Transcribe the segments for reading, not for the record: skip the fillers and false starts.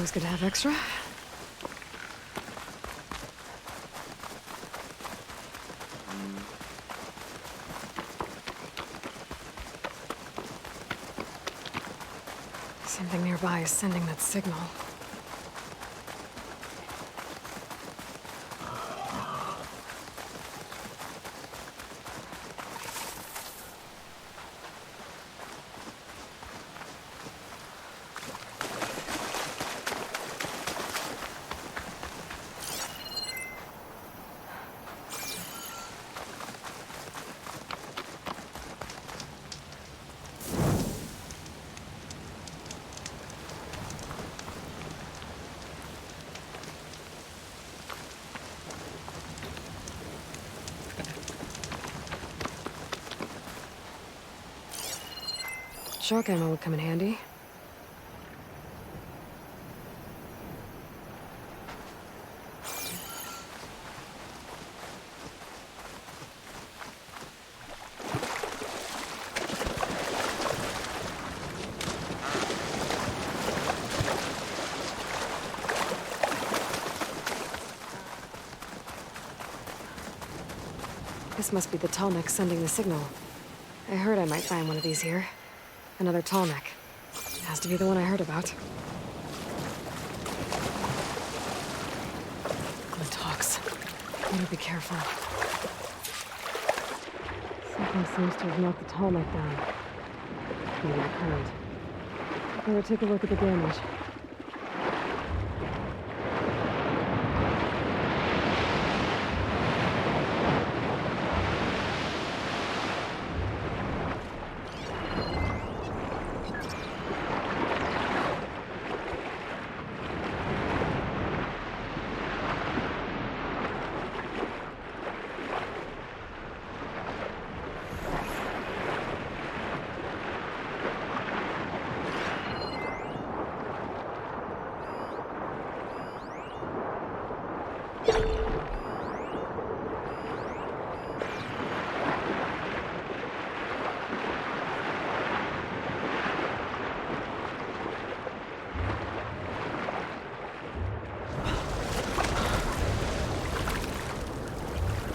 Always good to have extra. Something nearby is sending that signal. Shock ammo would come in handy. This must be the tall neck sending the signal. I heard I might find one of these here. Another tall neck. Has to be the one I heard about. The talks. Better be careful. Something seems to have knocked the tall neck down. Maybe the current. Better take a look at the damage.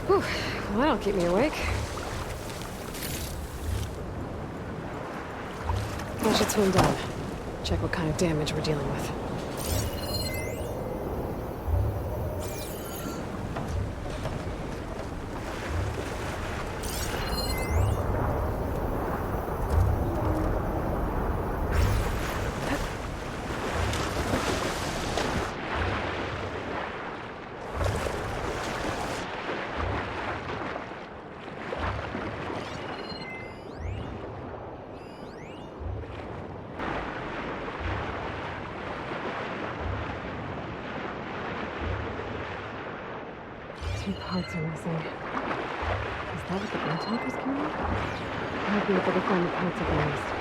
Whew, well, that'll keep me awake. I should swim down. Check what kind of damage we're dealing with. Two parts are missing. Is that what the Antioch was carrying? I'll be able to find the parts at the least.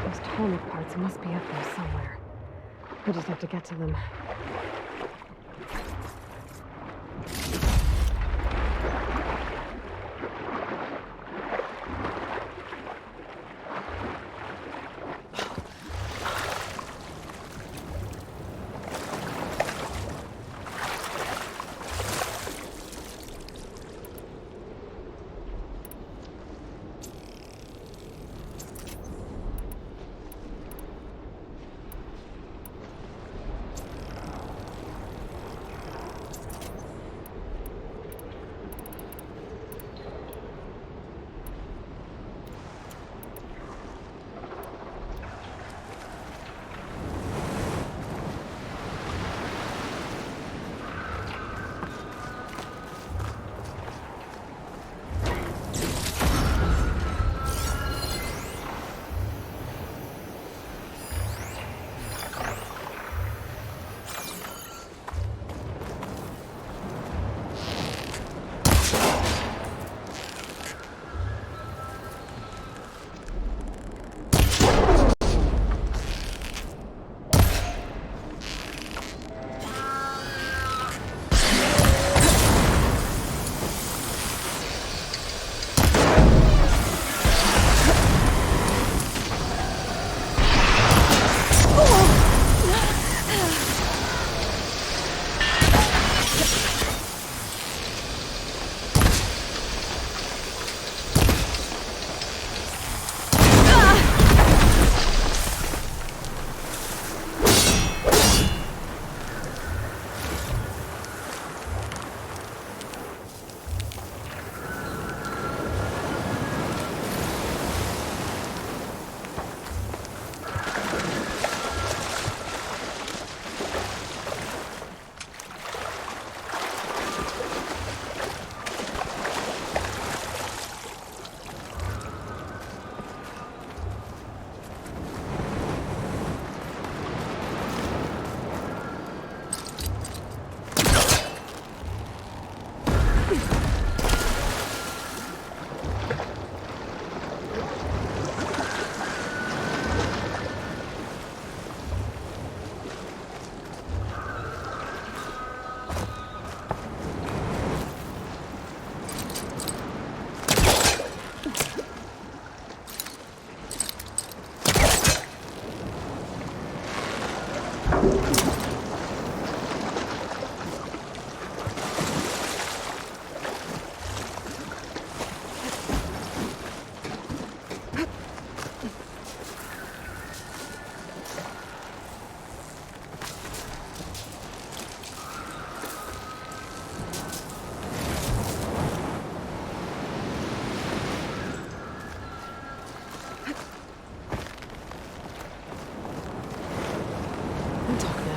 Those tonic parts must be up there somewhere. I just have to get to them.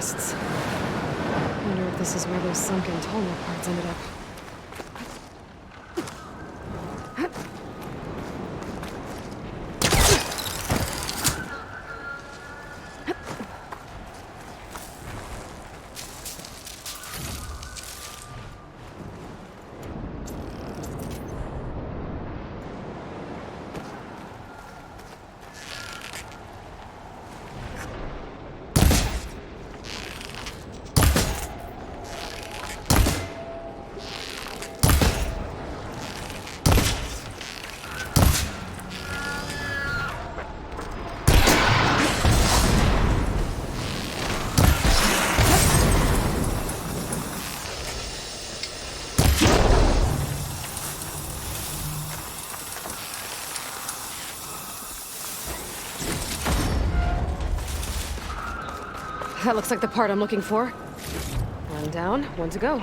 nests. Wonder if this is where those sunken tallneck parts ended up. That looks like the part I'm looking for. One down, one to go.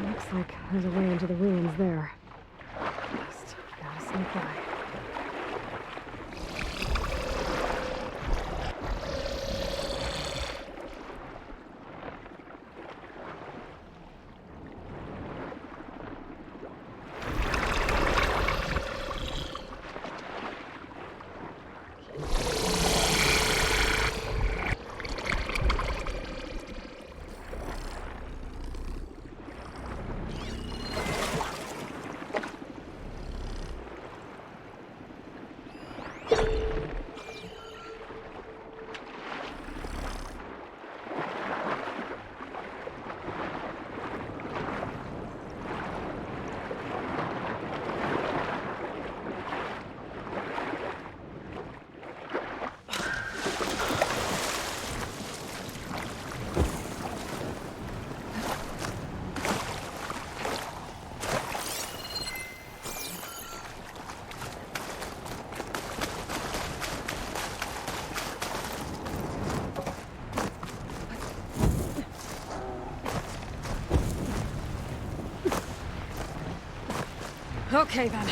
Looks like there's a way into the ruins there. Just gotta sneak by. Okay, then.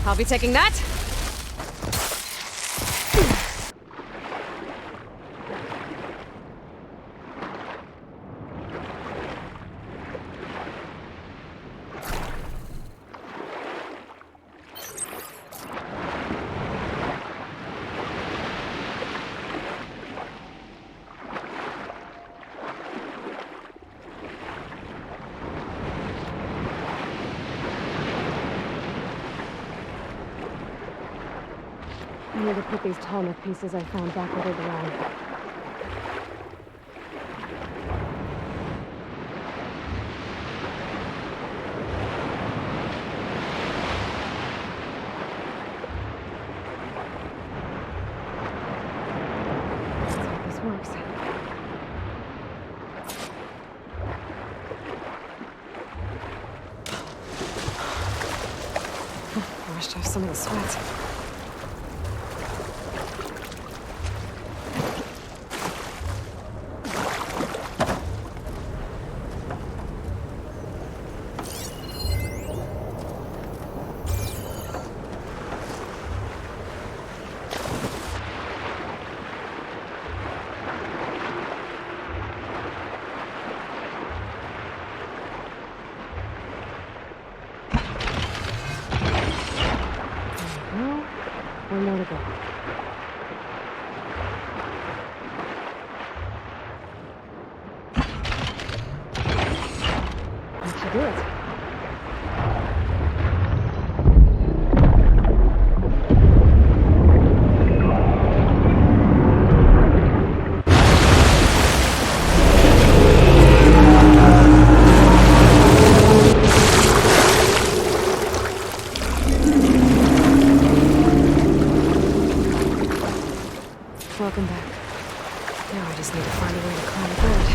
I'll be taking that. I need to put these tall neck pieces I found back where they belong. Let's see if this works. Washed off some of the sweat. One more to go. That should do it. Welcome back. Now I just need to find a way to climb aboard.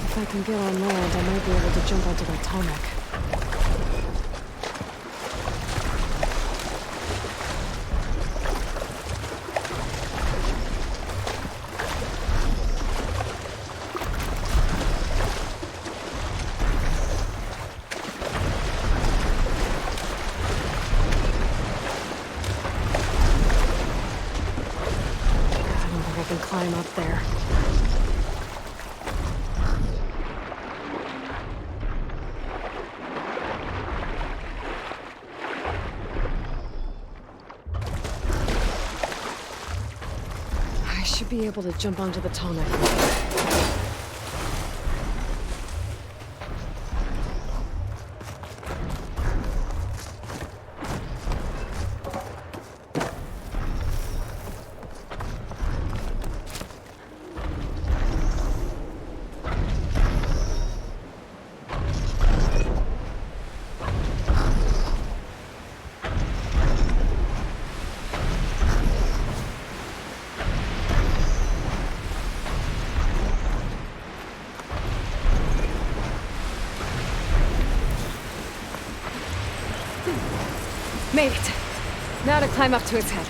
If I can get on land, I might be able to jump onto that tall neck. I don't think I can climb up there. Should be able to jump onto the tall neck. Made it. Now to climb up to its head.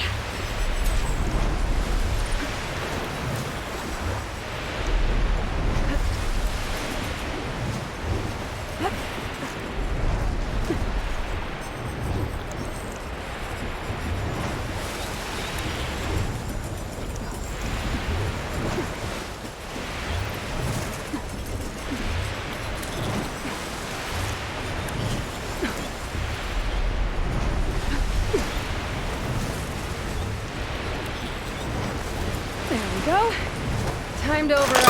Go. Time to overrun.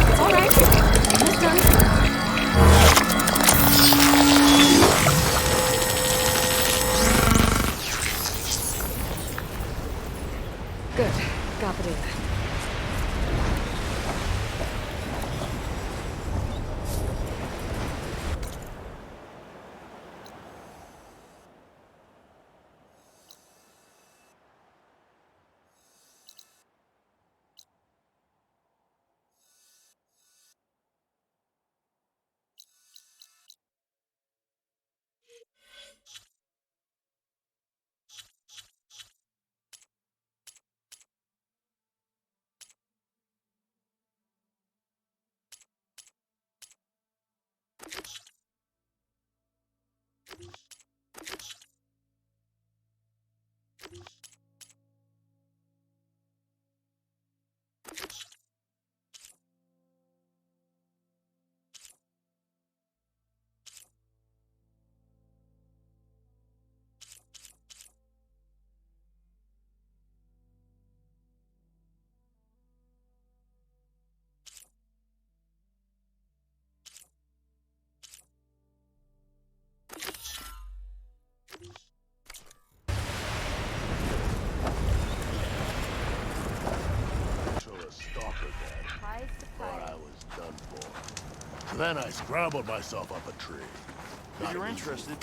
It's all right. done for. Then I scrambled myself up a tree. If you're interested.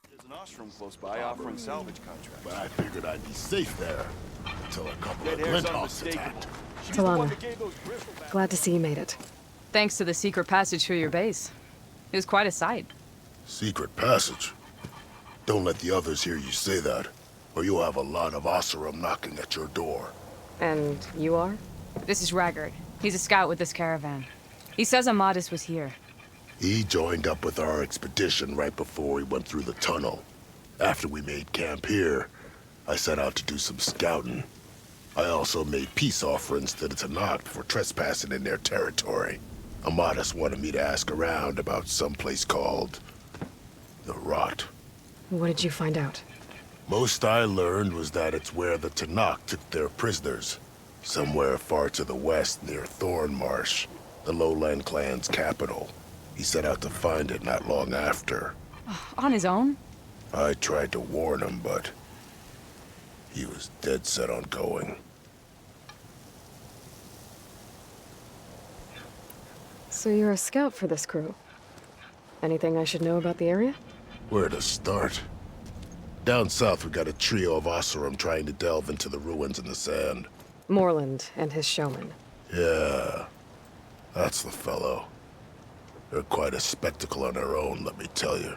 There's an ostrom close by offering salvage contracts. But I figured I'd be safe there until a couple of That hair's Glinthawks attacked. She's the one Talana. that gave those bristle back. Glad to see you made it. Thanks to the secret passage through your base. It was quite a sight. Secret passage? Don't let the others hear you say that, or you'll have a lot of Oseram knocking at your door. And you are? This is Raggard. He's a scout with this caravan. He says Amadis was here. He joined up with our expedition right before we went through the tunnel. After we made camp here, I set out to do some scouting. I also made peace offerings to the Tanakh for trespassing in their territory. Amadis wanted me to ask around about some place called the Rot. What did you find out? Most I learned was that it's where the Tanakh took their prisoners. Somewhere far to the west near Thornmarsh, the Lowland clan's capital. He set out to find it not long after. On his own? I tried to warn him, but he was dead set on going. So you're a scout for this crew. Anything I should know about the area? Where to start? Down south, we got a trio of Oseram trying to delve into the ruins in the sand. Moreland and his showman. Yeah, that's the fellow. They're quite a spectacle on their own, let me tell you.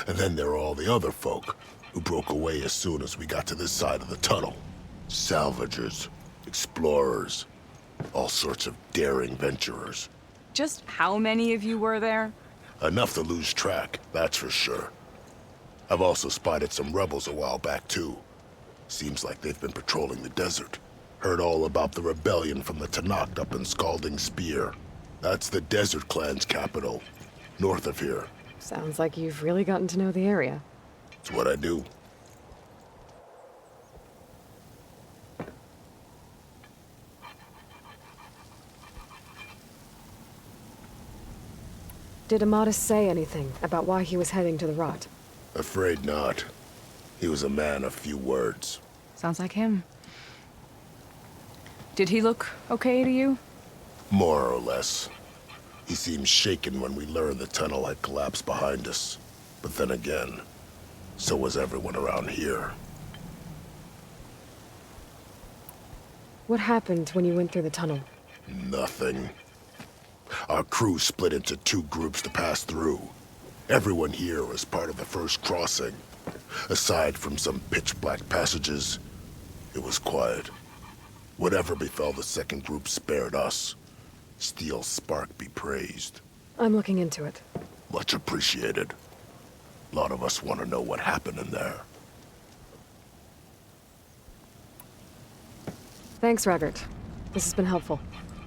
And then there are all the other folk, who broke away as soon as we got to this side of the tunnel. Salvagers, explorers, all sorts of daring venturers. Just how many of you were there? Enough to lose track, that's for sure. I've also spotted some rebels a while back, too. Seems like they've been patrolling the desert. Heard all about the rebellion from the Tanakh up in Scalding Spear. That's the Desert Clan's capital, north of here. Sounds like you've really gotten to know the area. It's what I do. Did Amadis say anything about why he was heading to the Rot? Afraid not. He was a man of few words. Sounds like him. Did he look okay to you? More or less. He seemed shaken when we learned the tunnel had collapsed behind us. But then again, so was everyone around here. What happened when you went through the tunnel? Nothing. Our crew split into two groups to pass through. Everyone here was part of the first crossing. Aside from some pitch-black passages, it was quiet. Whatever befell the second group spared us. Steel Spark be praised. I'm looking into it. Much appreciated. A lot of us want to know what happened in there. Thanks, Raggard. This has been helpful.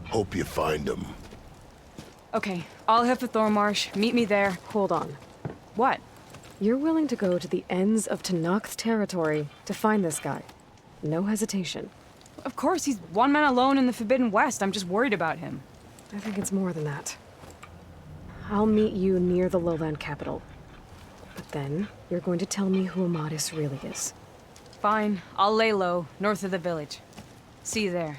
Hope you find him. Okay, I'll head for Thornmarsh. Meet me there. Hold on. What? You're willing to go to the ends of Tanakh's territory to find this guy. No hesitation. Of course, he's one man alone in the Forbidden West. I'm just worried about him. I think it's more than that. I'll meet you near the lowland capital. But then, you're going to tell me who Amadis really is. Fine, I'll lay low, north of the village. See you there.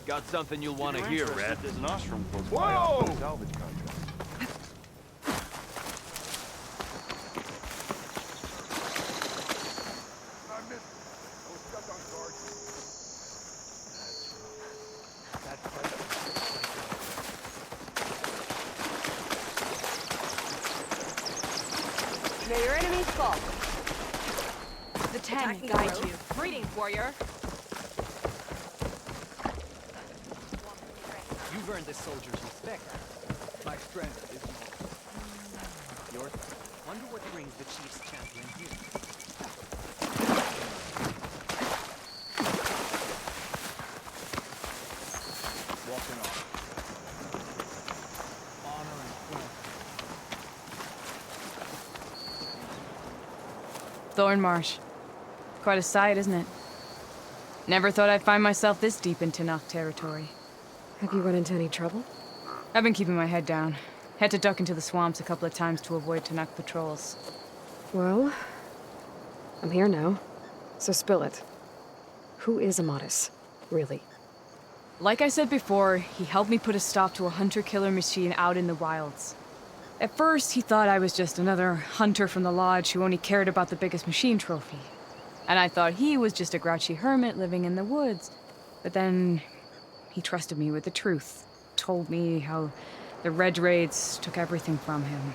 Got something you'll want to hear, Red. There's an ostrom close by offering salvage contracts. May your enemies fall. The 10 guide you. Greetings, warrior. You've earned this soldier's respect. My strength is yours. Wonder what brings the chief's champion here. Walking off. Honor and strength. Thorn Marsh. Quite a sight, isn't it? Never thought I'd find myself this deep in Tanakh territory. Have you run into any trouble? I've been keeping my head down. Had to duck into the swamps a couple of times to avoid Tanakh patrols. Well, I'm here now, so spill it. Who is Amadis, really? Like I said before, he helped me put a stop to a hunter-killer machine out in the wilds. At first, he thought I was just another hunter from the lodge who only cared about the biggest machine trophy. And I thought he was just a grouchy hermit living in the woods. But then, he trusted me with the truth. Told me how the Red Raids took everything from him.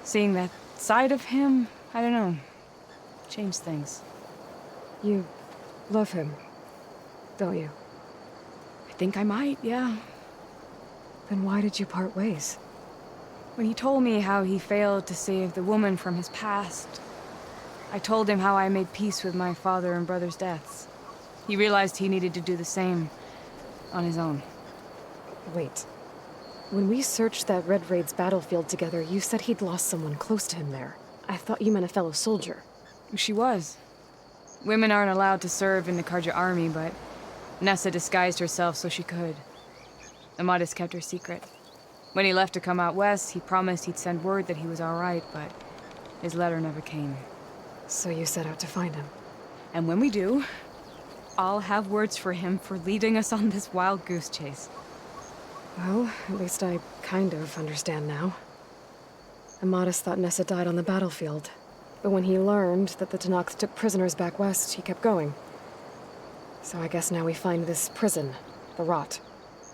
Seeing that side of him, I don't know, changed things. You love him, don't you? I think I might, yeah. Then why did you part ways? When he told me how he failed to save the woman from his past, I told him how I made peace with my father and brother's deaths. He realized he needed to do the same on his own. Wait. When we searched that Red Raid's battlefield together, you said he'd lost someone close to him there. I thought you meant a fellow soldier. She was. Women aren't allowed to serve in the Karja army, but Nessa disguised herself so she could. Amadis kept her secret. When he left to come out west, he promised he'd send word that he was all right, but his letter never came. So you set out to find him. And when we do, I'll have words for him for leading us on this wild goose chase. Well, at least I kind of understand now. Amadis thought Nessa died on the battlefield, but when he learned that the Tanakh took prisoners back west, he kept going. So I guess now we find this prison, the Rot.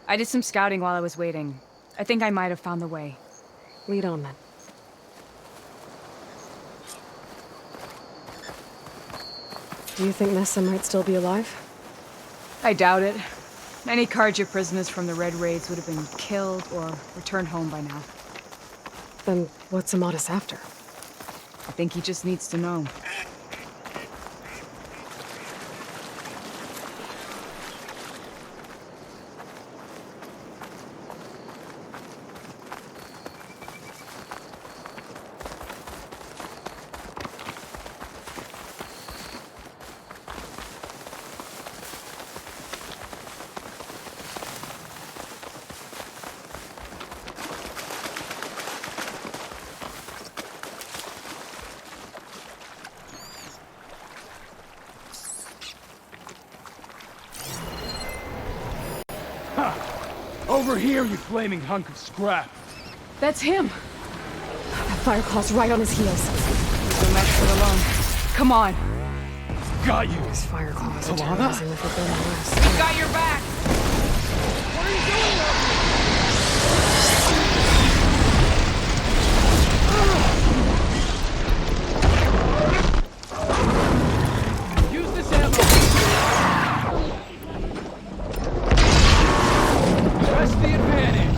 I did some scouting while I was waiting. I think I might have found the way. Lead on then. Do you think Nessa might still be alive? I doubt it. Any Karja prisoners from the Red Raids would have been killed or returned home by now. Then what's Amadis after? I think he just needs to know. Over here, you flaming hunk of scrap! That's him! That Fireclaw's right on his heels. Don't mess it alone. Come on! Got you! His Fireclaws are Spuadda? terrorizing the Forbidden West. We got your back! What are you doing out here? Use this ammo! Press the advantage!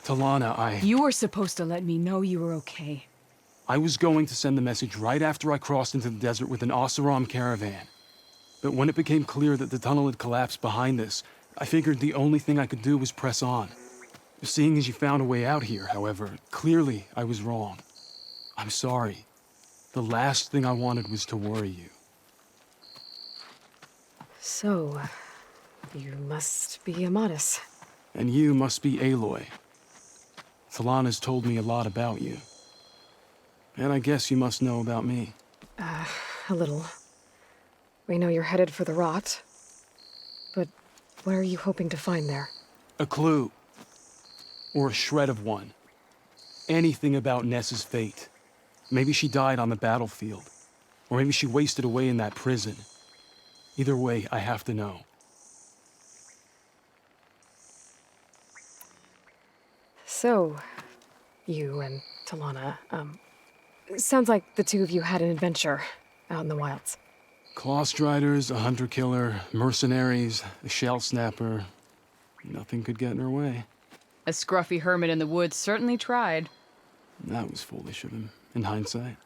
Talana, You were supposed to let me know you were okay. I was going to send the message right after I crossed into the desert with an Oseram caravan. But when it became clear that the tunnel had collapsed behind us, I figured the only thing I could do was press on. Seeing as you found a way out here, however, clearly I was wrong. I'm sorry. The last thing I wanted was to worry you. So, you must be Amatis. And you must be Aloy. Talana's told me a lot about you. And I guess you must know about me. A little. We know you're headed for the rot. But what are you hoping to find there? A clue. Or a shred of one. Anything about Nessa's fate. Maybe she died on the battlefield. Or maybe she wasted away in that prison. Either way, I have to know. So, you and Talana, sounds like the two of you had an adventure out in the wilds. Clawstriders, a hunter-killer, mercenaries, a shell snapper. Nothing could get in her way. A scruffy hermit in the woods certainly tried. That was foolish of him, in hindsight.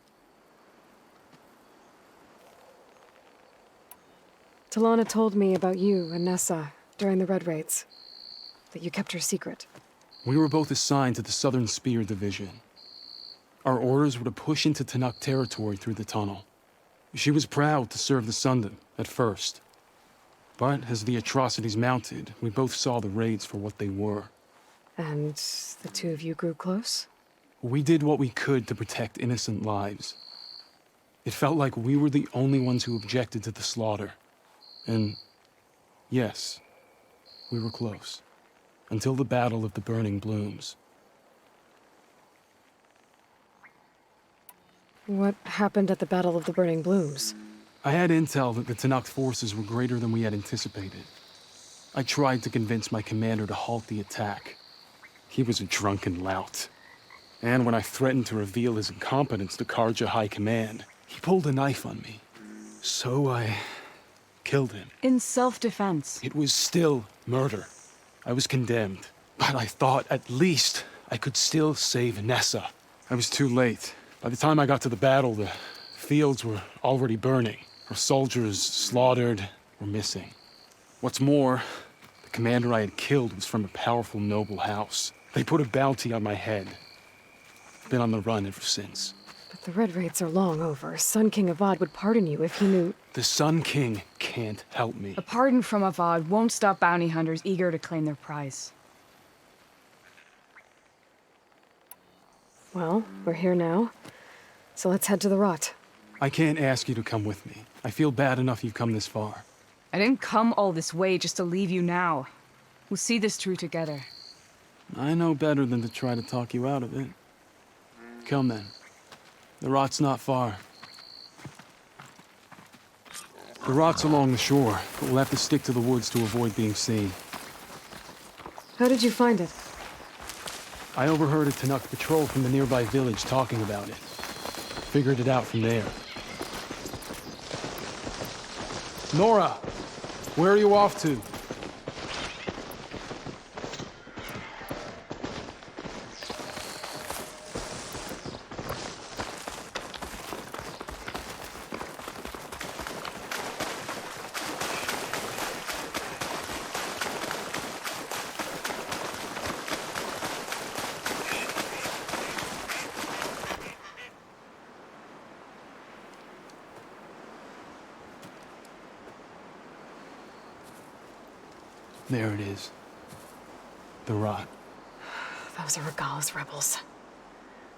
Talana told me about you and Nessa during the Red Raids. That you kept her secret. We were both assigned to the Southern Spear Division. Our orders were to push into Tanakh territory through the tunnel. She was proud to serve the Sundom at first. But as the atrocities mounted, we both saw the raids for what they were. And the two of you grew close? We did what we could to protect innocent lives. It felt like we were the only ones who objected to the slaughter. And yes, we were close. Until the Battle of the Burning Blooms. What happened at the Battle of the Burning Blooms? I had intel that the Tanakh forces were greater than we had anticipated. I tried to convince my commander to halt the attack. He was a drunken lout. And when I threatened to reveal his incompetence to Karja High Command, he pulled a knife on me. So I killed him. In self-defense. It was still murder. I was condemned, but I thought at least I could still save Nessa. I was too late. By the time I got to the battle, the fields were already burning. Our soldiers, slaughtered, were missing. What's more, the commander I had killed was from a powerful noble house. They put a bounty on my head. I've been on the run ever since. But the Red Raids are long over. Sun King Avad would pardon you if he knew... The Sun King can't help me. A pardon from Avad won't stop bounty hunters eager to claim their prize. Well, we're here now. So let's head to the rot. I can't ask you to come with me. I feel bad enough you've come this far. I didn't come all this way just to leave you now. We'll see this through together. I know better than to try to talk you out of it. Come then. The rot's not far. The rot's along the shore, but we'll have to stick to the woods to avoid being seen. How did you find it? I overheard a Tanakh patrol from the nearby village talking about it. Figured it out from there. Nora! Where are you off to? There it is. The rot. Those are Regal's rebels.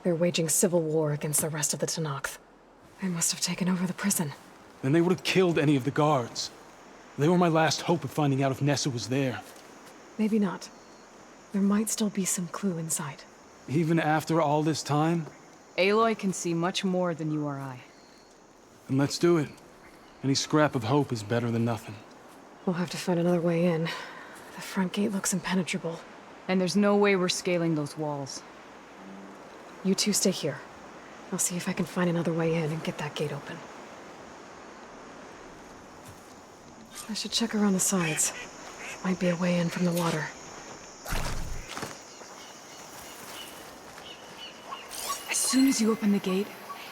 They're waging civil war against the rest of the Tanakh. They must have taken over the prison. Then they would have killed any of the guards. They were my last hope of finding out if Nessa was there. Maybe not. There might still be some clue inside. Even after all this time? Aloy can see much more than you or I. Then let's do it. Any scrap of hope is better than nothing. We'll have to find another way in. The front gate looks impenetrable. And there's no way we're scaling those walls. You two stay here. I'll see if I can find another way in and get that gate open. I should check around the sides. Might be a way in from the water. soon as you open the gate,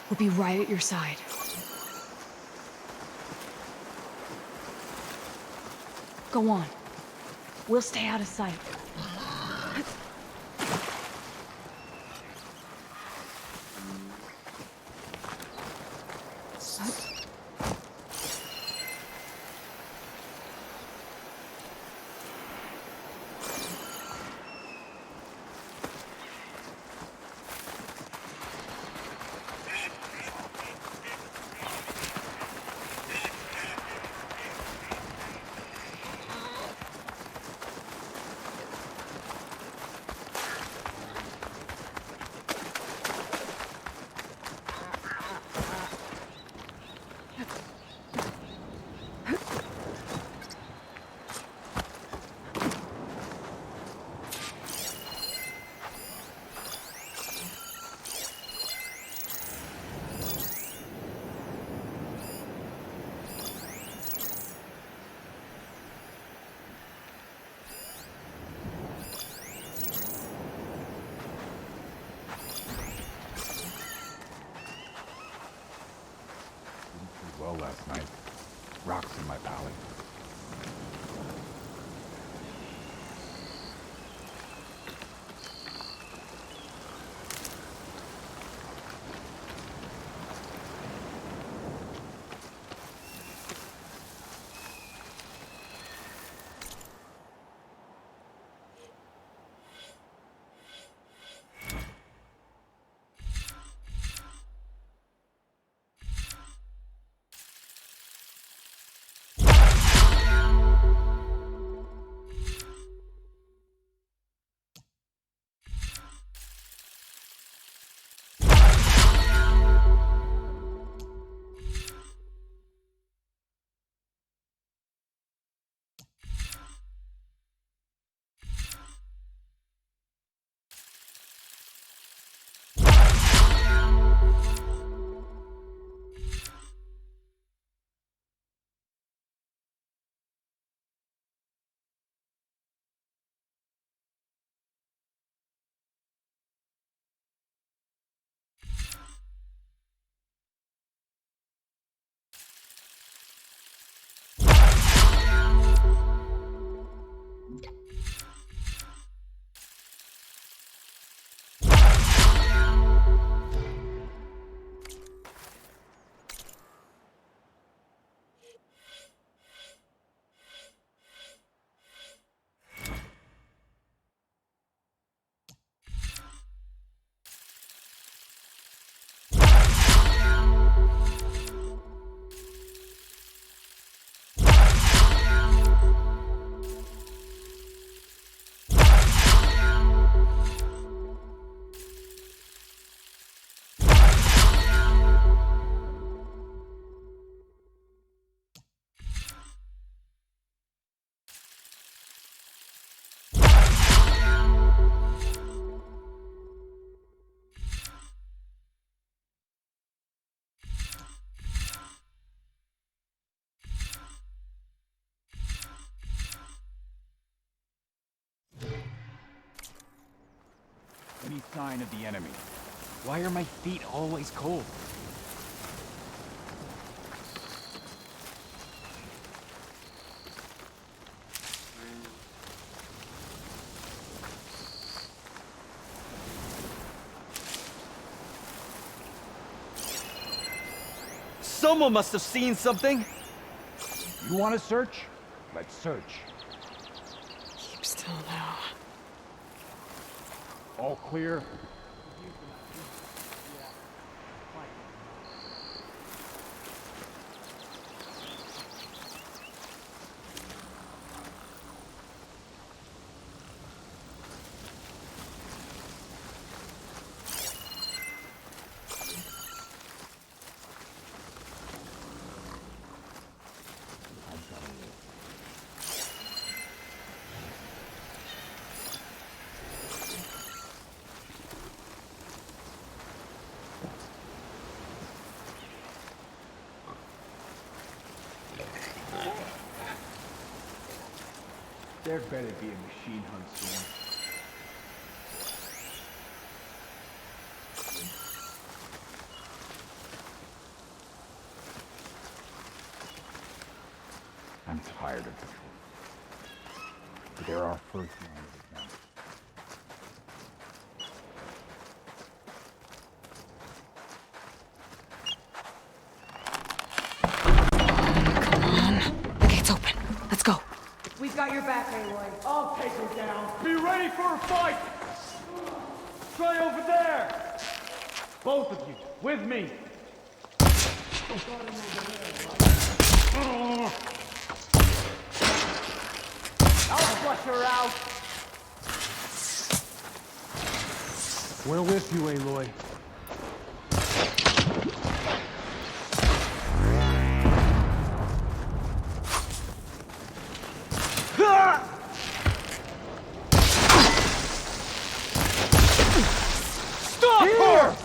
we'll be right at your side. Go on. We'll stay out of sight. Well last night. Rocks in my palate. Any sign of the enemy? Why are my feet always cold? Someone must have seen something! You want to search? Let's search. Keep still now. All clear? There better be a machine hunt soon. I'm tired of patrol. But there are first line of defense. The gate's open. Let's go. We've got your back, Aloy. I'll take her down. Be ready for a fight! Try over there! Both of you, with me! I'll flush her out! We're with you, Aloy. Stop her!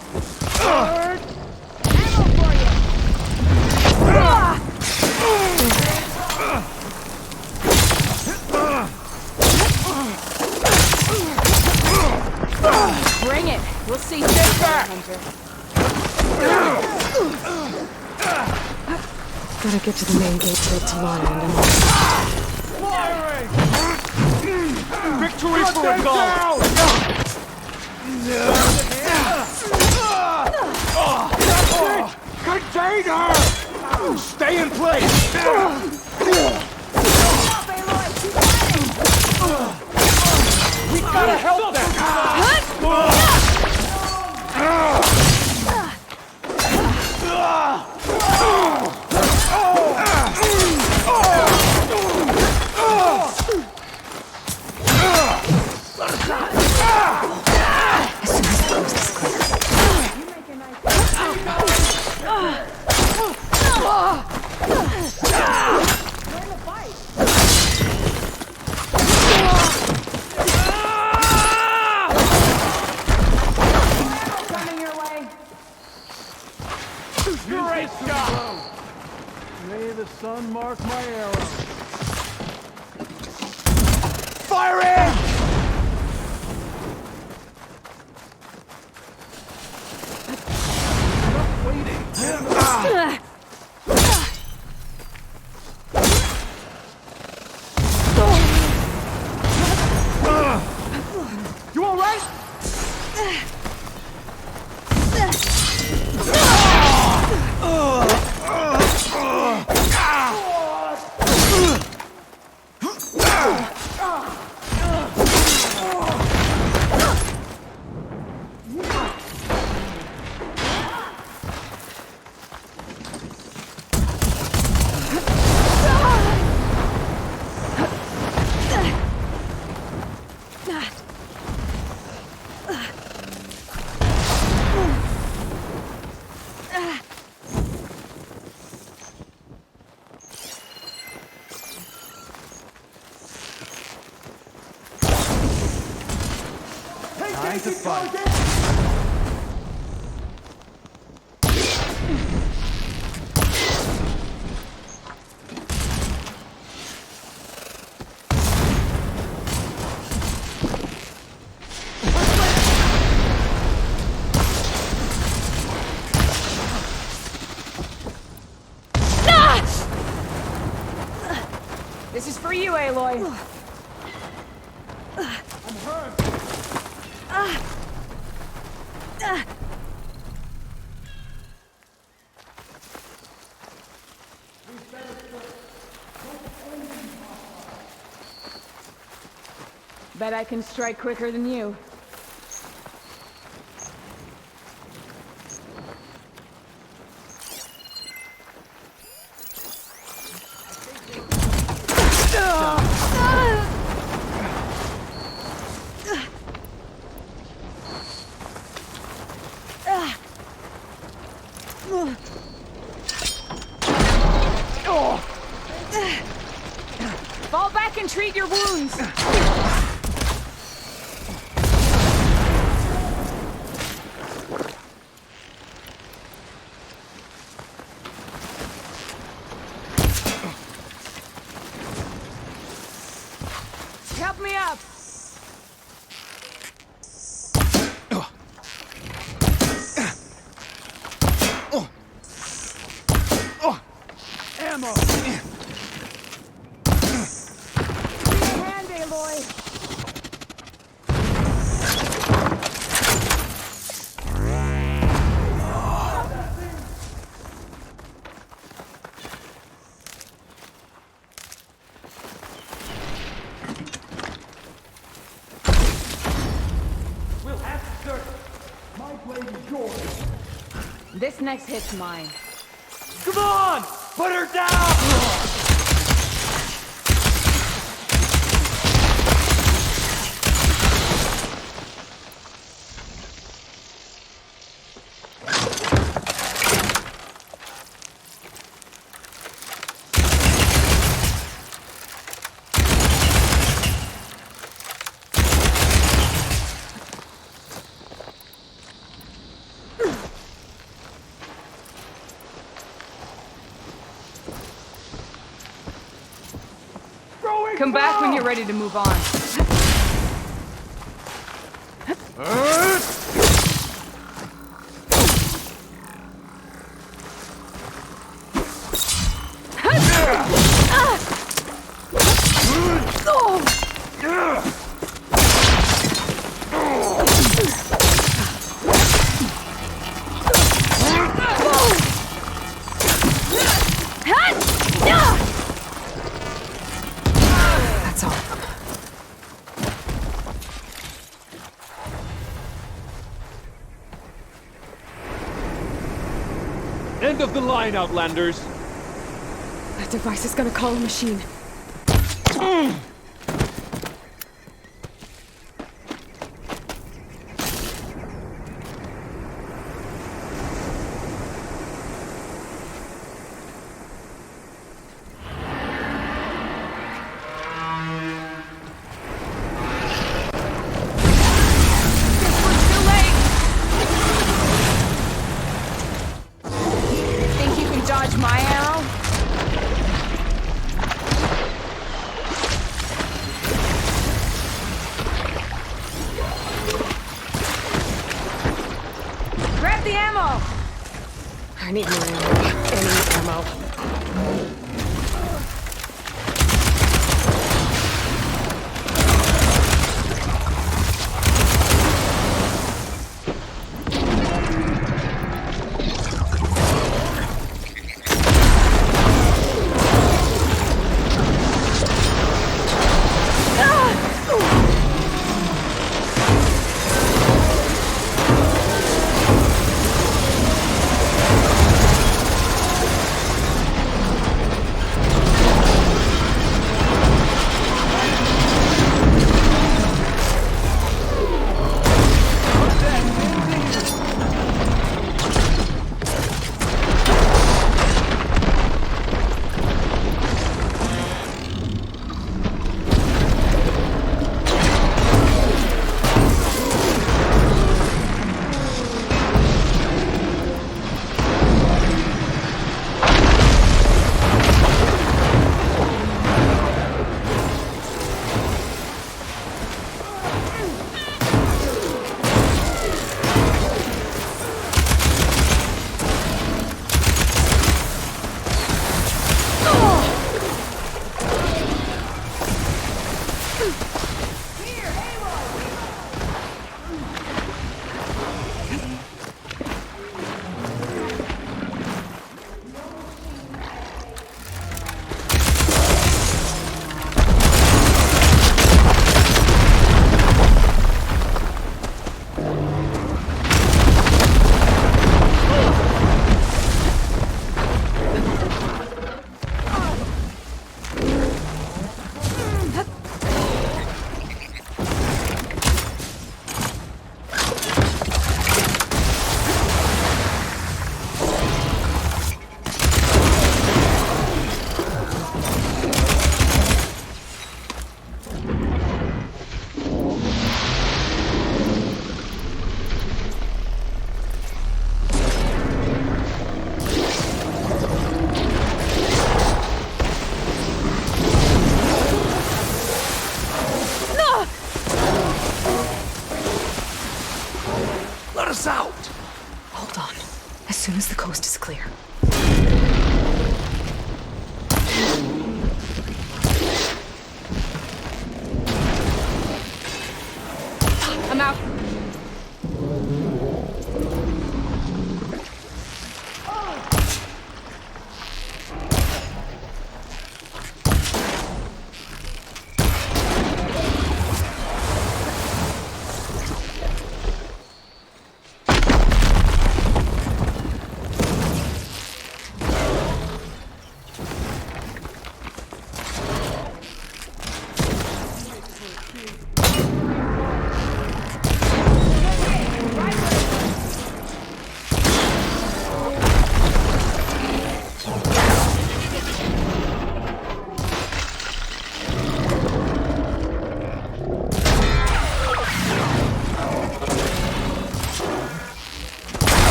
Bring it. We'll see this back, Hunter. Gotta get to the main gate built to land and... Firing! Victory for a goal! Contain her! Stay in place! We gotta help them! Great job! May the sun mark my arrow. Firing! You all right? Time to fight. This is for you, Aloy. I'm hurt. Bet I can strike quicker than you. Fall back and treat your wounds. Help me up. Ammo! Aloy! We'll have to search. My blade is yours. This next hit's mine. Come on! Put her down! Come back when you're ready to move on. That's all of them. End of the line, Outlanders. That device is gonna call a machine. Dodge my arrow? Grab the ammo! I need more ammo. Any ammo.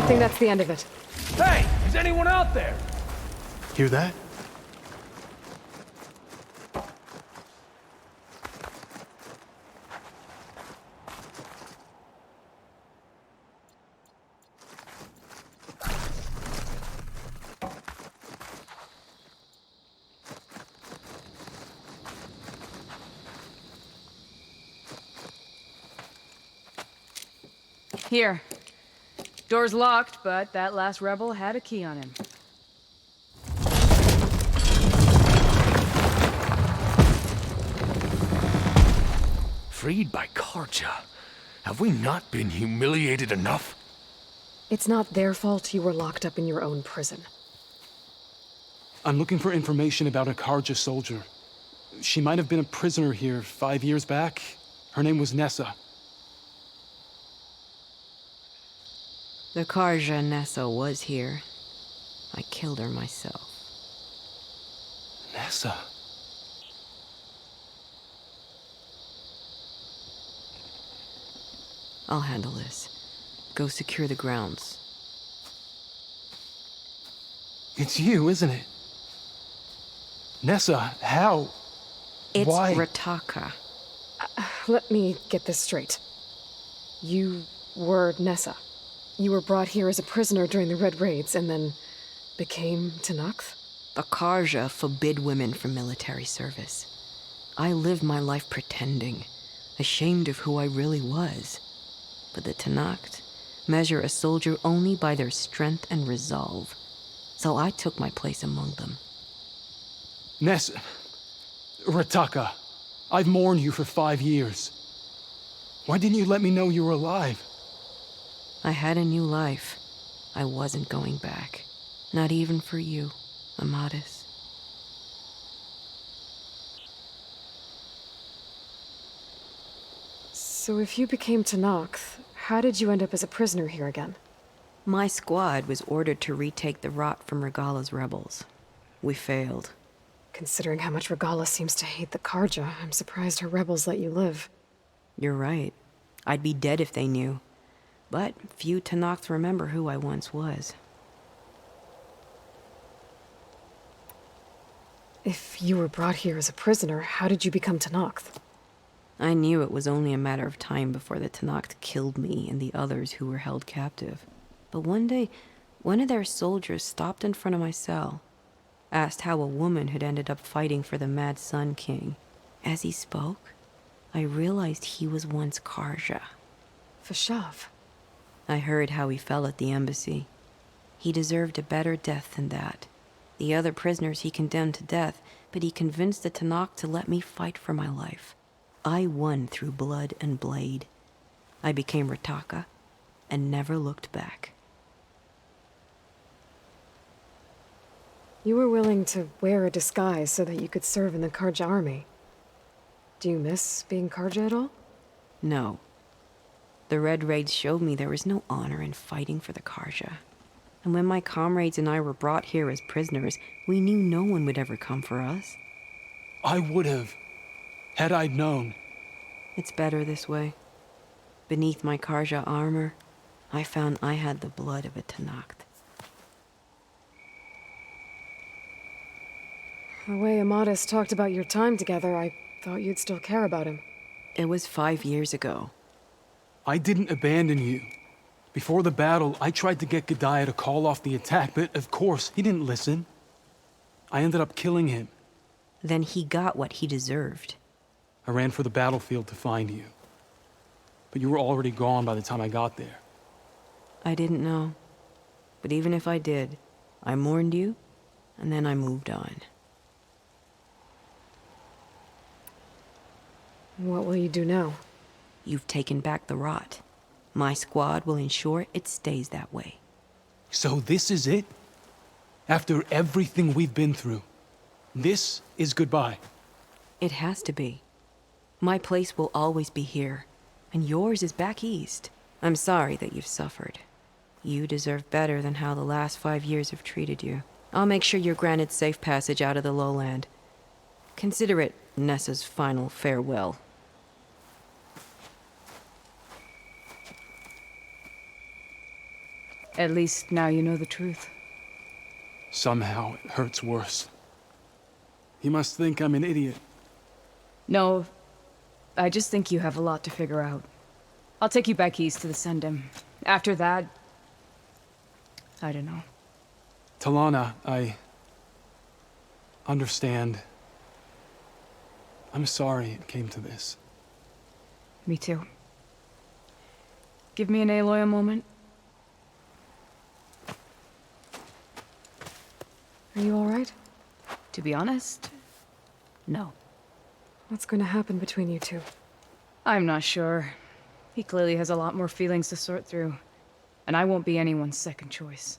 I think that's the end of it. Hey, is anyone out there? Hear that? Here. Door's locked, but that last rebel had a key on him. Freed by Karja? Have we not been humiliated enough? It's not their fault you were locked up in your own prison. I'm looking for information about a Karja soldier. She might have been a prisoner here 5 years back. Her name was Nessa. The Karja Nessa was here. I killed her myself. Nessa? I'll handle this. Go secure the grounds. It's you, isn't it? Nessa, how? It's Why? Rataka. Let me get this straight. You were Nessa. You were brought here as a prisoner during the Red Raids and then became Tenakth? The Karja forbid women from military service. I lived my life pretending, ashamed of who I really was. But the Tenakth measure a soldier only by their strength and resolve. So I took my place among them. Nessa... Rataka, I've mourned you for 5 years. Why didn't you let me know you were alive? I had a new life. I wasn't going back. Not even for you, Amadis. So if you became Tenakth, how did you end up as a prisoner here again? My squad was ordered to retake the rot from Regala's rebels. We failed. Considering how much Regala seems to hate the Karja, I'm surprised her rebels let you live. You're right. I'd be dead if they knew. But few Tenakth remember who I once was. If you were brought here as a prisoner, how did you become Tenakth? I knew it was only a matter of time before the Tenakth killed me and the others who were held captive. But one day, one of their soldiers stopped in front of my cell, asked how a woman had ended up fighting for the Mad Sun King. As he spoke, I realized he was once Karja. Fashav. I heard how he fell at the embassy. He deserved a better death than that. The other prisoners he condemned to death, but he convinced the Tenakth to let me fight for my life. I won through blood and blade. I became Rataka and never looked back. You were willing to wear a disguise so that you could serve in the Karja army. Do you miss being Karja at all? No. The Red Raids showed me there was no honor in fighting for the Karja. And when my comrades and I were brought here as prisoners, we knew no one would ever come for us. I would have, had I known. It's better this way. Beneath my Karja armor, I found I had the blood of a Tenakth. The way Amadis talked about your time together, I thought you'd still care about him. It was 5 years ago. I didn't abandon you. Before the battle, I tried to get G'daiah to call off the attack, but of course, he didn't listen. I ended up killing him. Then he got what he deserved. I ran for the battlefield to find you. But you were already gone by the time I got there. I didn't know. But even if I did, I mourned you, and then I moved on. What will you do now? You've taken back the rot. My squad will ensure it stays that way. So this is it? After everything we've been through, this is goodbye. It has to be. My place will always be here, and yours is back east. I'm sorry that you've suffered. You deserve better than how the last 5 years have treated you. I'll make sure you're granted safe passage out of the lowland. Consider it Nessa's final farewell. At least now you know the truth. Somehow it hurts worse. He must think I'm an idiot. No, I just think you have a lot to figure out. I'll take you back east to the Sendem. After that, I don't know. Talana, I understand. I'm sorry it came to this. Me too. Give me and Aloy a moment. Are you all right? To be honest, no. What's going to happen between you two? I'm not sure. He clearly has a lot more feelings to sort through, and I won't be anyone's second choice.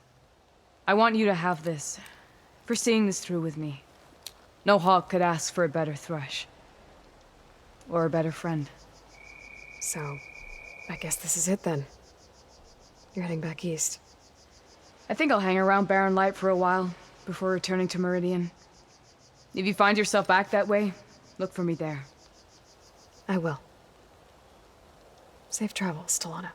I want you to have this, for seeing this through with me. No hawk could ask for a better thrush. Or a better friend. So, I guess this is it then. You're heading back east. I think I'll hang around Barren Light for a while, before returning to Meridian. If you find yourself back that way, look for me there. I will. Safe travels, Talana.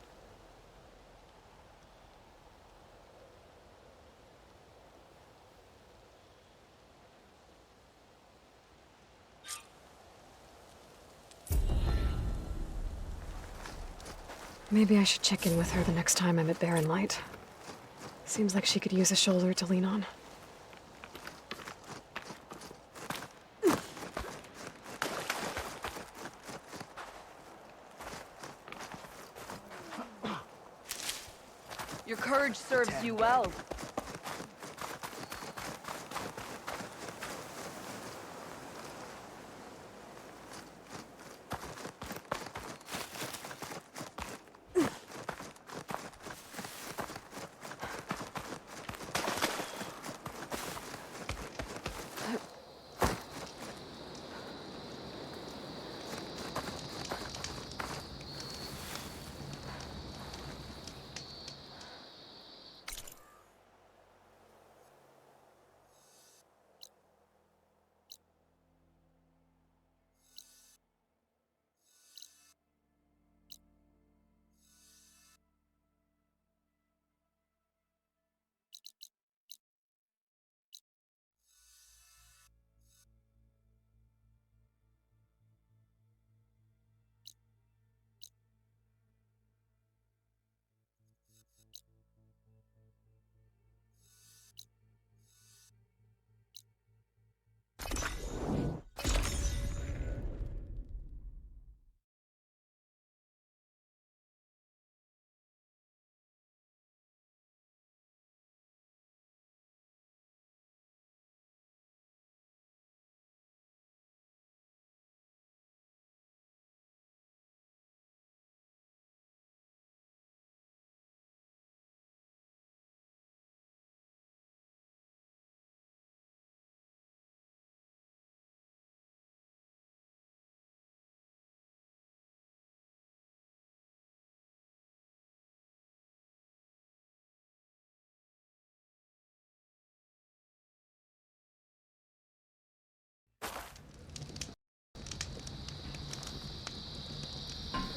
Maybe I should check in with her the next time I'm at Barren Light. Seems like she could use a shoulder to lean on. Your courage serves you well.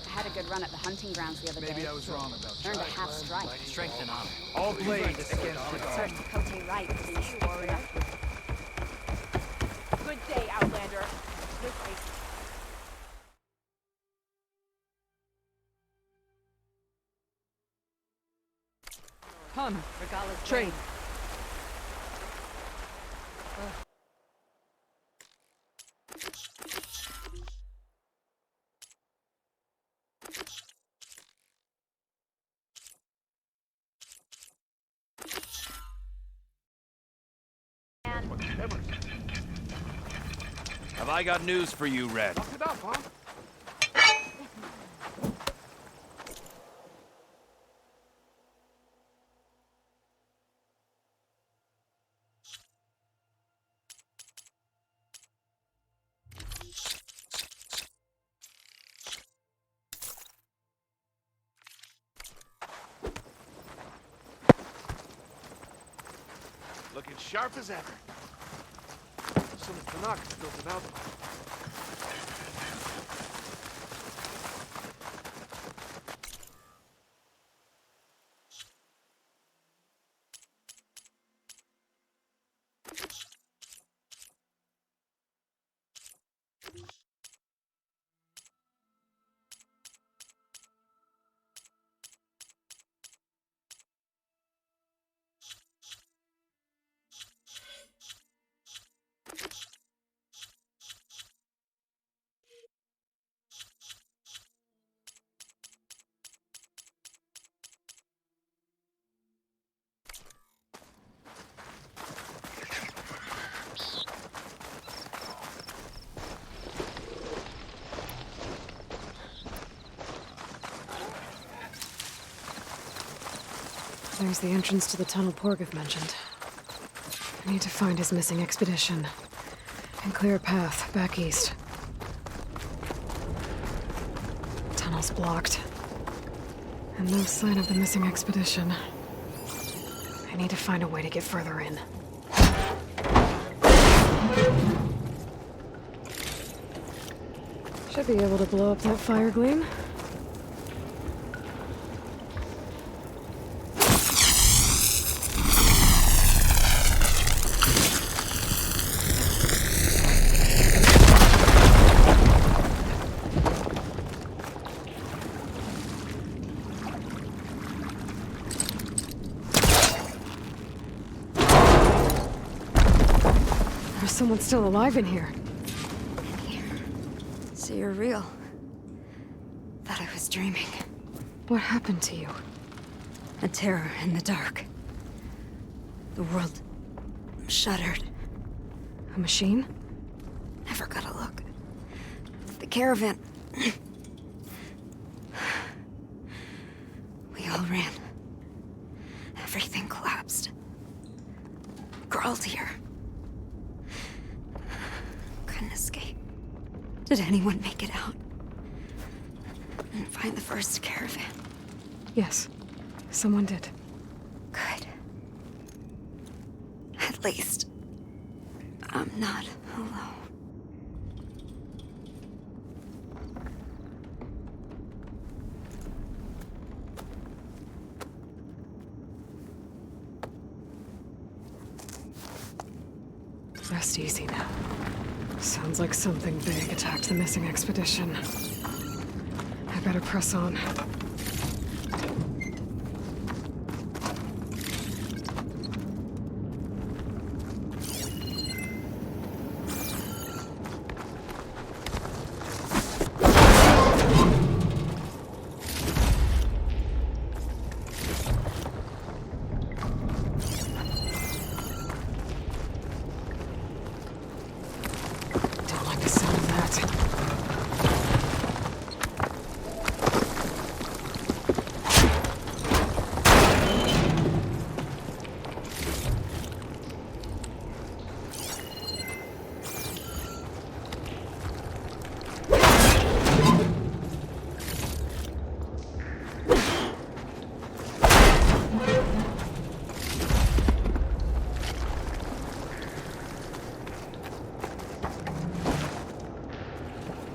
I had a good run at the hunting grounds the other day. Maybe I was wrong about Earned a half strike. strength and honor. All blades against protect. Cote right didn't speak enough. Good day, Outlander. This way. Hun, Regala's trade. Have I got news for you, Red? Lock it up, huh? Looking sharp as ever. Some Tanakh built an outpost. There's the entrance to the tunnel Porgeth mentioned. I need to find his missing expedition and clear a path back east. Tunnel's blocked. And no sign of the missing expedition. I need to find a way to get further in. Should be able to blow up that fire gleam. There's someone still alive in here. So you're real. Thought I was dreaming. What happened to you? A terror in the dark. The world shuddered. A machine? Never got a look. The caravan. We all ran. Everything collapsed. Crawled here. Couldn't escape. Did anyone make it out? And find the first caravan? Yes, someone did. Good. At least, I'm not alone. Rest easy now. Sounds like something big attacked the missing expedition. I better press on.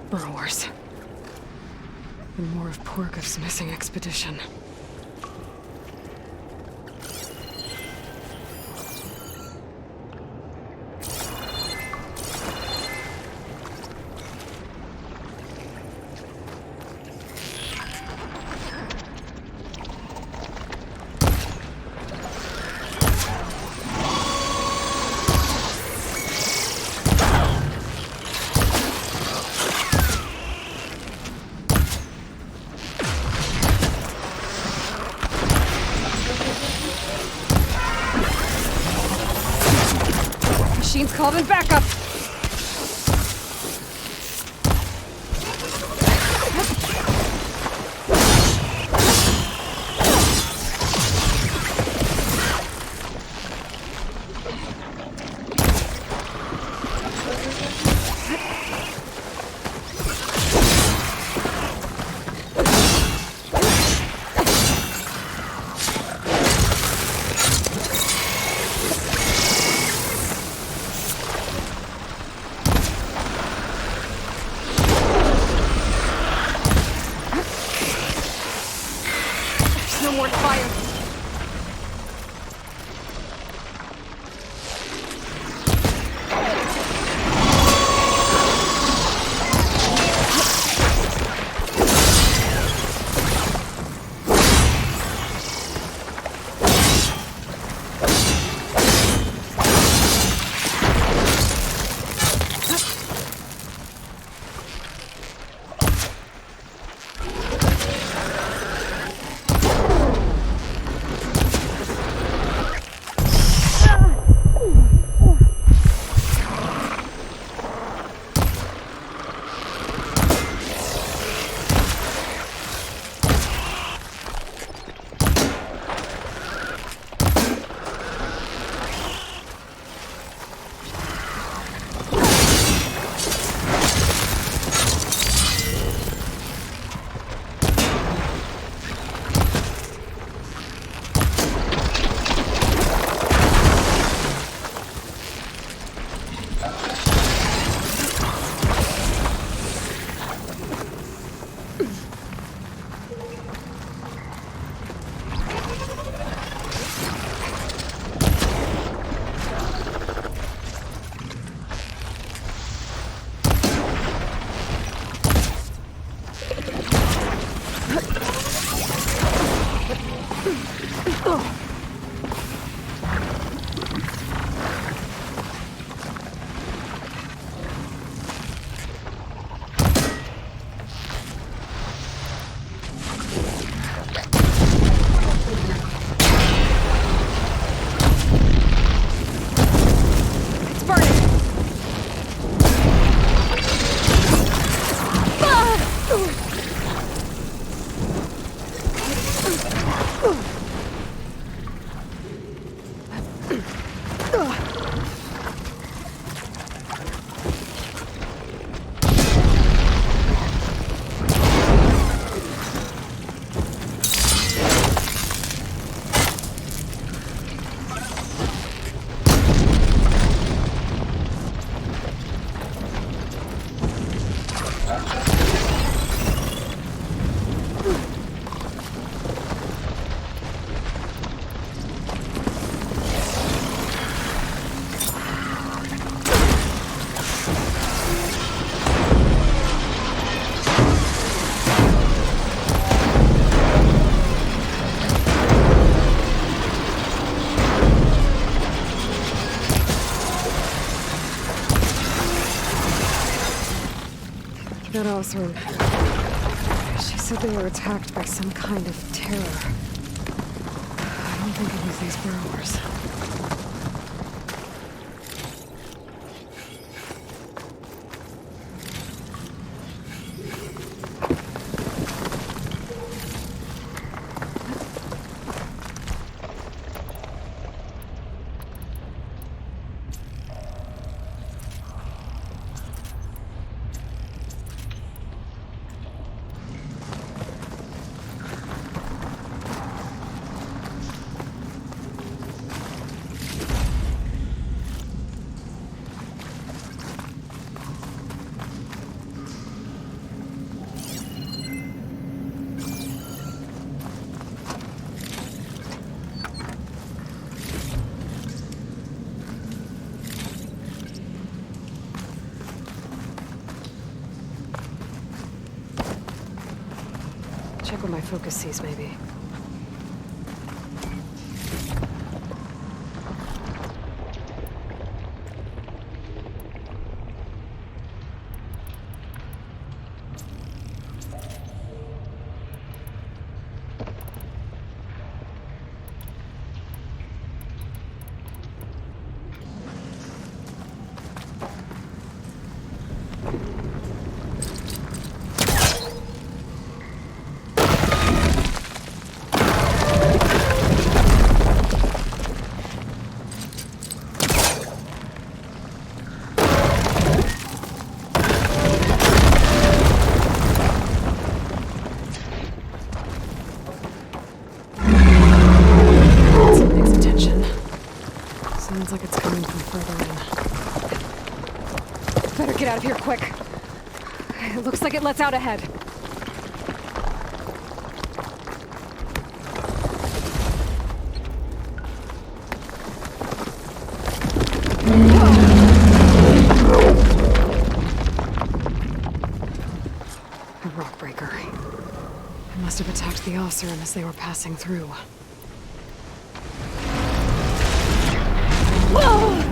Burrowers. And more of Porgeth's missing expedition. Machine's calling backup. that Osram. She said they were attacked by some kind of terror. I don't think it was these burrowers. Check what my focus sees, maybe. Get out of here quick. It looks like it lets out ahead. A rock breaker. It must have attacked the Osram as they were passing through. Whoa! No!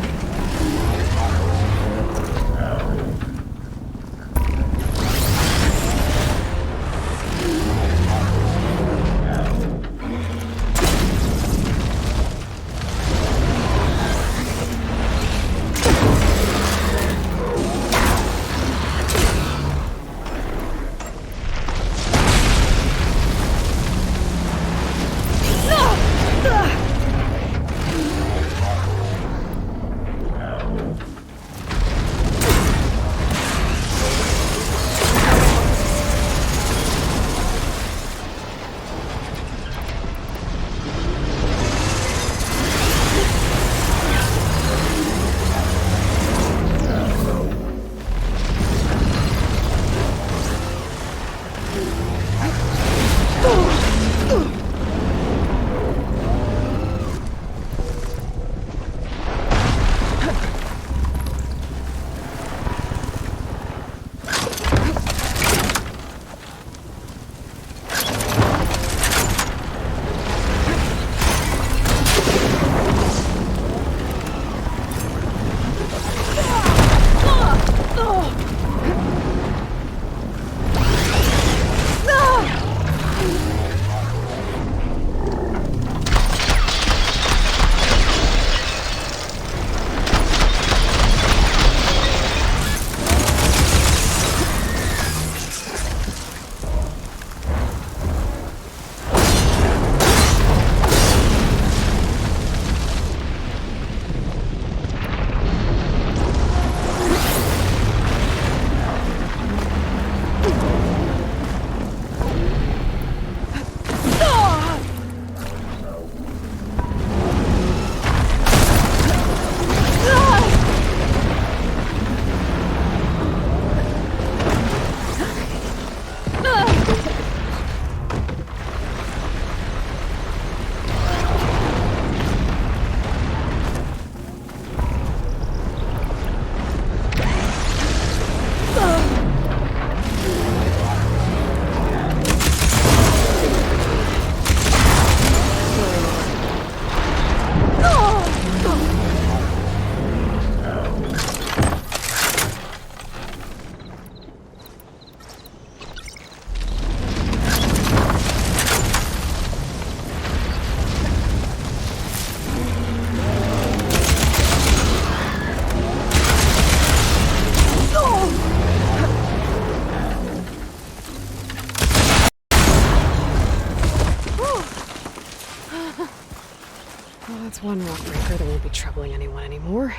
lockbreaker, they won't be troubling anyone anymore.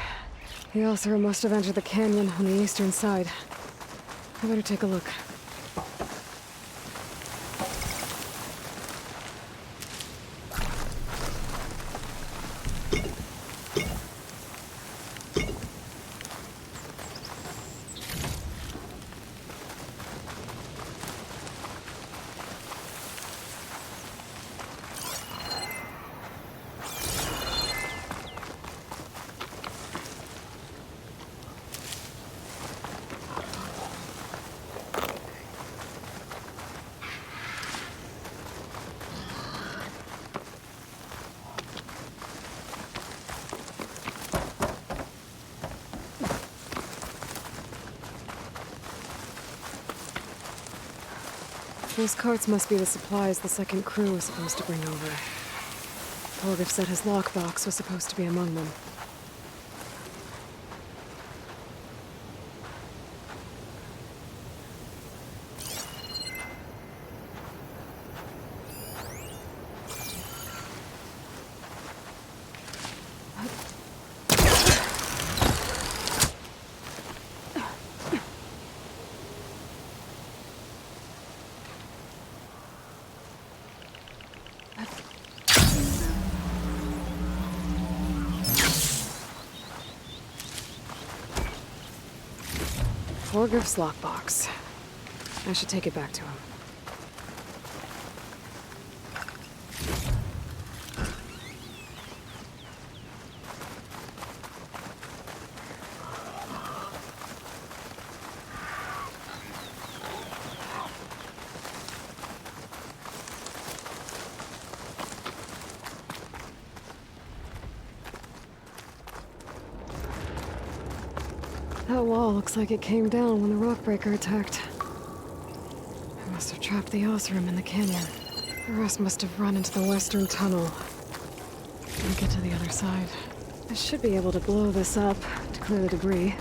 The Oseram must have entered the canyon on the eastern side. I better take a look. Those carts must be the supplies the second crew was supposed to bring over. Torgif said his lockbox was supposed to be among them. Torgif's lockbox. I should take it back to him. That wall looks like it came down when the rockbreaker attacked. I must have trapped the Oseram in the canyon. The rest must have run into the western tunnel and get to the other side. I should be able to blow this up to clear the debris.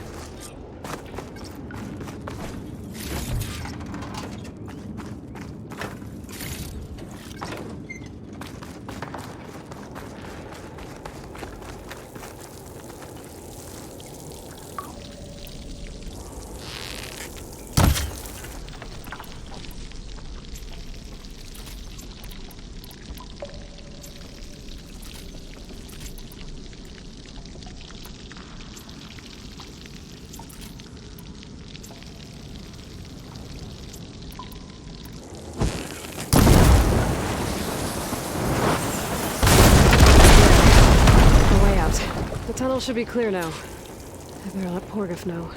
The tunnel should be clear now. I better let Torgif know.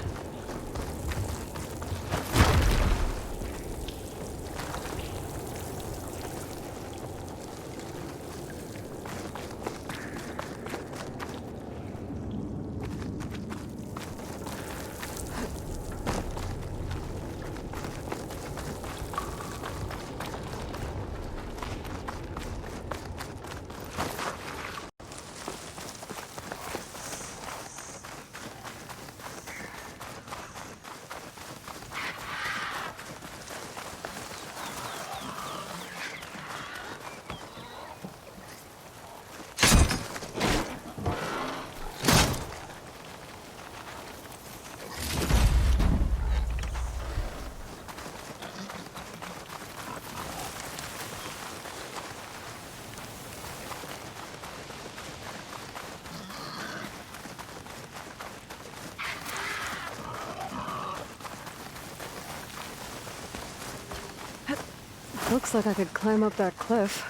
Looks like I could climb up that cliff.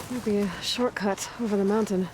There'd be a shortcut over the mountain.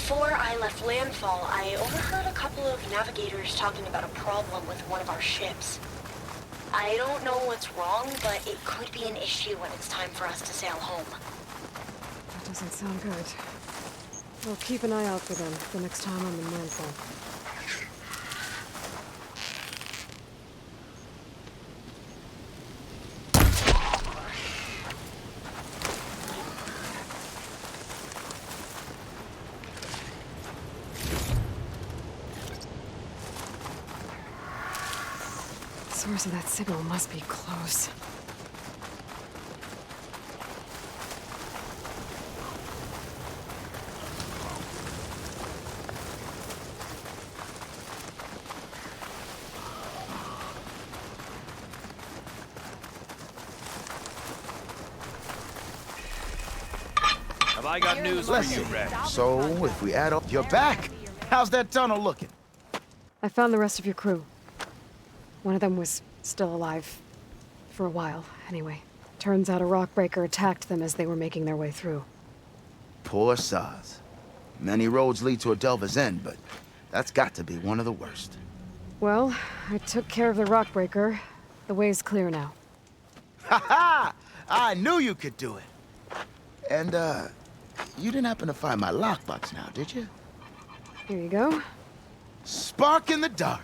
Before I left landfall, I overheard a couple of navigators talking about a problem with one of our ships. I don't know what's wrong, but it could be an issue when it's time for us to sail home. That doesn't sound good. We'll keep an eye out for them the next time I'm in landfall. The source of that signal must be close. Have I got news for you, Red? So, if we add up... You're back! How's that tunnel looking? I found the rest of your crew. One of them was still alive. For a while, anyway. Turns out a rockbreaker attacked them as they were making their way through. Poor Saz. Many roads lead to a Delver's End, but that's got to be one of the worst. Well, I took care of the rockbreaker. The way's clear now. Ha ha! I knew you could do it! And, you didn't happen to find my lockbox now, did you? Here you go. Spark in the dark.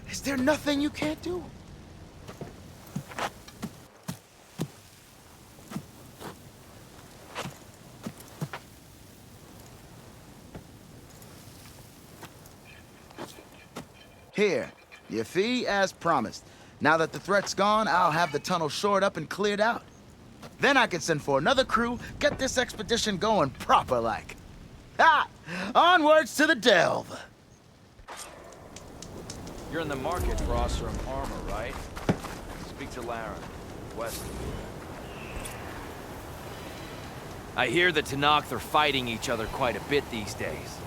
Is there nothing you can't do? Here, your fee as promised. Now that the threat's gone, I'll have the tunnel shored up and cleared out. Then I can send for another crew, get this expedition going proper-like. Ha! Onwards to the delve! You're in the market for Ostrom armor, right? Speak to Laren, west of here. I hear the Tenakth are fighting each other quite a bit these days.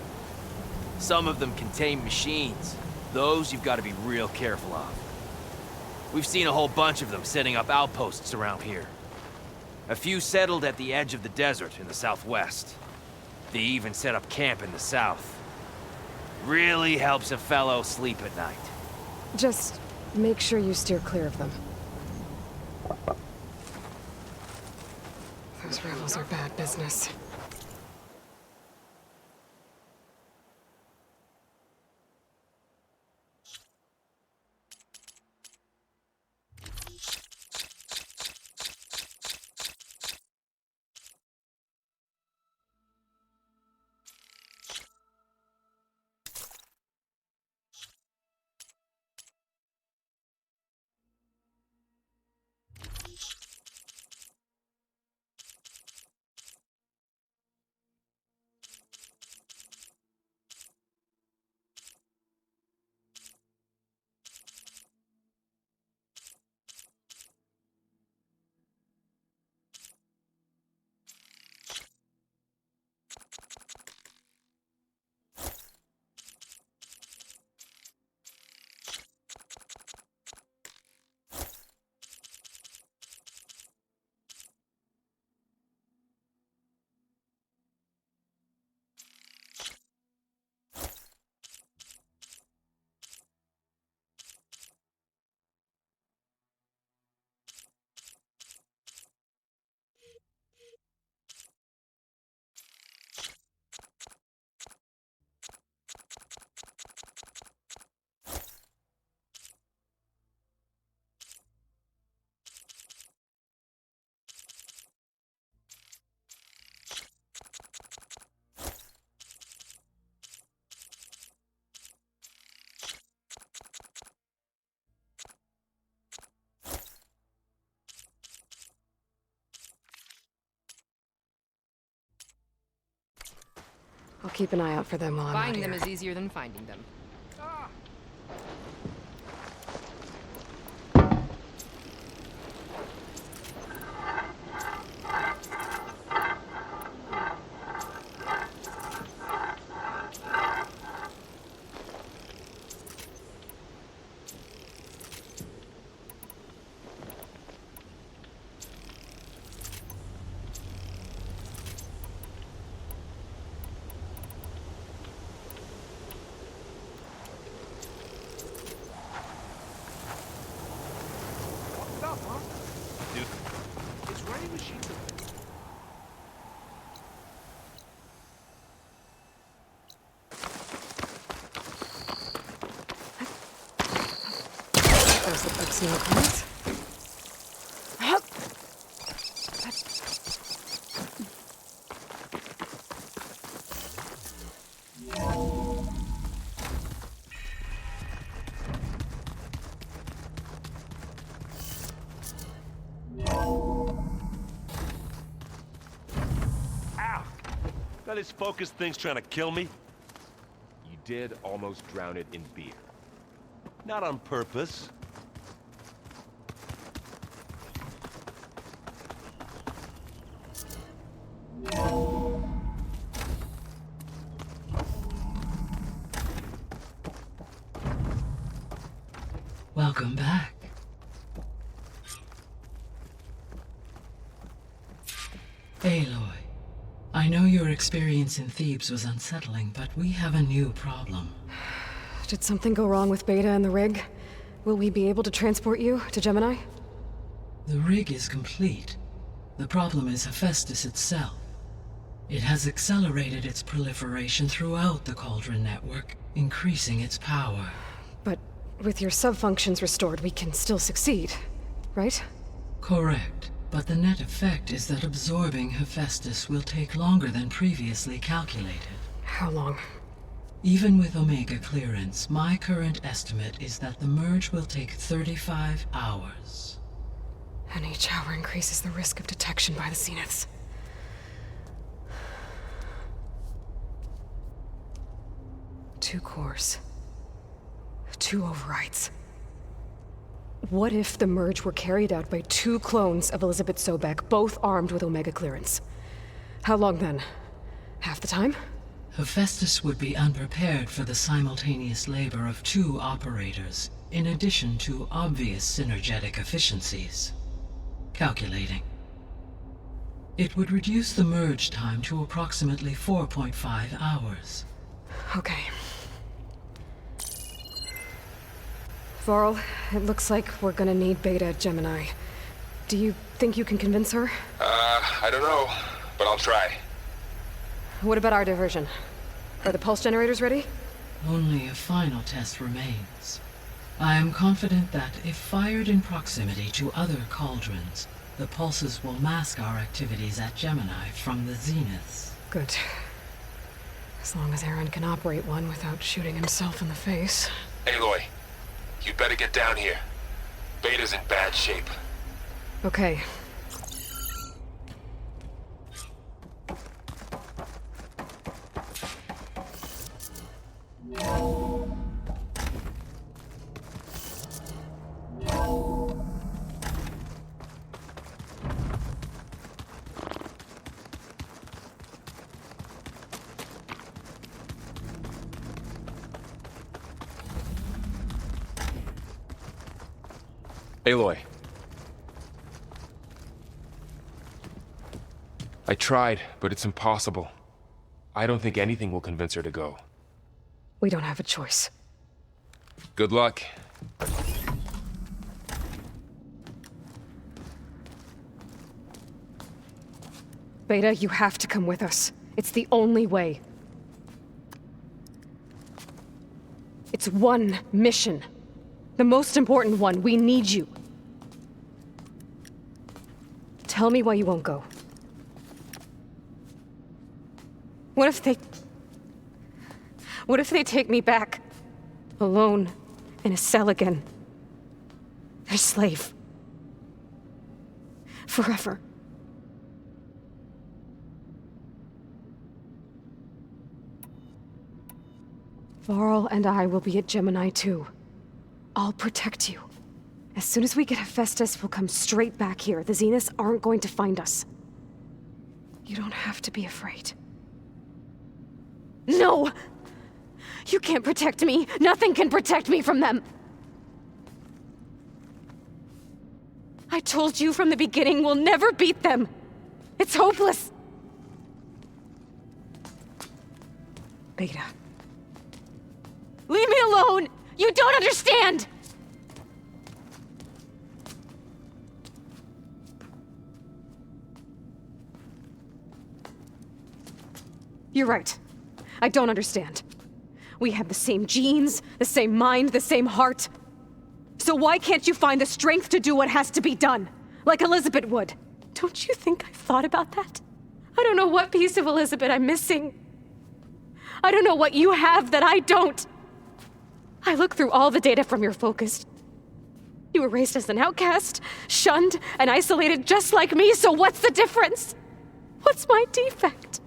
Some of them contain machines. Those you've got to be real careful of. We've seen a whole bunch of them setting up outposts around here. A few settled at the edge of the desert in the southwest. They even set up camp in the south. Really helps a fellow sleep at night. Just make sure you steer clear of them. Those rebels are bad business. I'll keep an eye out for them while I'm out Buying here. them is easier than finding them. There's the quick snow cart. Got this focus thing's trying to kill me? You did almost drown it in beer. Not on purpose. Welcome back. Aloy, I know your experience in Thebes was unsettling, but we have a new problem. Did something go wrong with Beta and the rig? Will we be able to transport you to Gemini? The rig is complete. The problem is Hephaestus itself. It has accelerated its proliferation throughout the Cauldron network, increasing its power. But with your sub-functions restored, we can still succeed, right? Correct. But the net effect is that absorbing Hephaestus will take longer than previously calculated. How long? Even with Omega clearance, my current estimate is that the merge will take 35 hours. And each hour increases the risk of detection by the Zeniths. Two cores. 2 overrides. What if the merge were carried out by 2 clones of Elizabeth Sobek, both armed with Omega clearance? How long then? Half the time? Hephaestus would be unprepared for the simultaneous labor of 2 operators, in addition to obvious synergetic efficiencies. Calculating. It would reduce the merge time to approximately 4.5 hours. Okay. Varl, it looks like we're gonna need Beta at Gemini. Do you think you can convince her? I don't know, but I'll try. What about our diversion? Are the pulse generators ready? Only a final test remains. I am confident that if fired in proximity to other cauldrons, the pulses will mask our activities at Gemini from the Zeniths. Good. As long as Aaron can operate one without shooting himself in the face. Aloy, you better get down here. Beta's in bad shape. Okay. Aloy. I tried, but it's impossible. I don't think anything will convince her to go. We don't have a choice. Good luck. Beta, you have to come with us. It's the only way. It's one mission. The most important one. We need you. Tell me why you won't go. What if they take me back? Alone, in a cell again. Their slave. Forever. Varl and I will be at Gemini too. I'll protect you. As soon as we get Hephaestus, we'll come straight back here. The Zeniths aren't going to find us. You don't have to be afraid. No! You can't protect me. Nothing can protect me from them. I told you from the beginning we'll never beat them. It's hopeless. Beta. Leave me alone! You don't understand! You're right. I don't understand. We have the same genes, the same mind, the same heart. So why can't you find the strength to do what has to be done? Like Elizabeth would. Don't you think I've thought about that? I don't know what piece of Elizabeth I'm missing. I don't know what you have that I don't. I look through all the data from your focus. You were raised as an outcast, shunned, and isolated just like me, so what's the difference? What's my defect?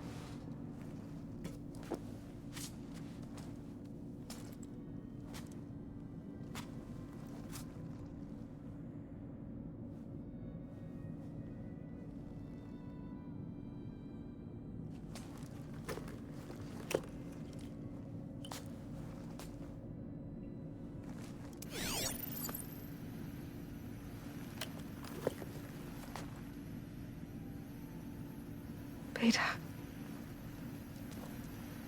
Beta,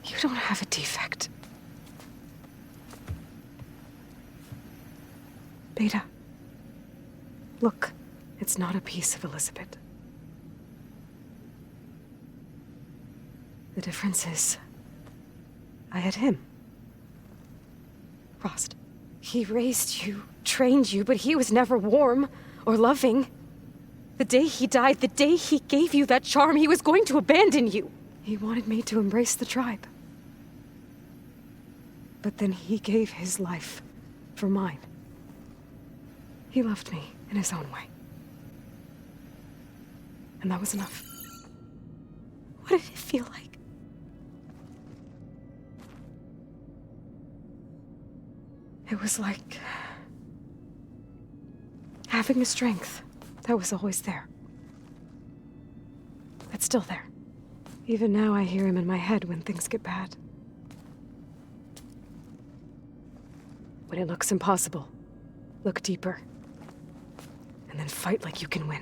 you don't have a defect. Beta, look, it's not a piece of Elizabeth. The difference is, I had him. Rost. He raised you, trained you, but he was never warm or loving. The day he died, the day he gave you that charm, he was going to abandon you. He wanted me to embrace the tribe. But then he gave his life for mine. He loved me in his own way. And that was enough. What did it feel like? It was like having a strength that was always there. That's still there. Even now I hear him in my head when things get bad. When it looks impossible, look deeper. And then fight like you can win.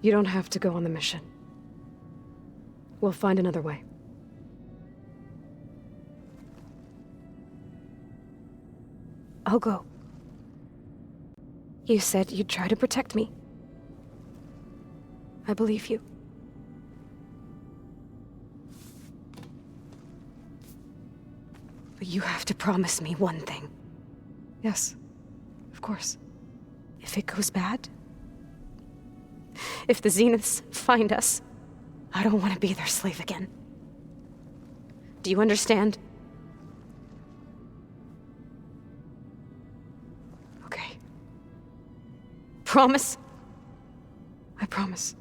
You don't have to go on the mission. We'll find another way. I'll go. You said you'd try to protect me. I believe you. But you have to promise me one thing. Yes, of course. If it goes bad, if the Zeniths find us, I don't want to be their slave again. Do you understand? Okay. Promise? I promise.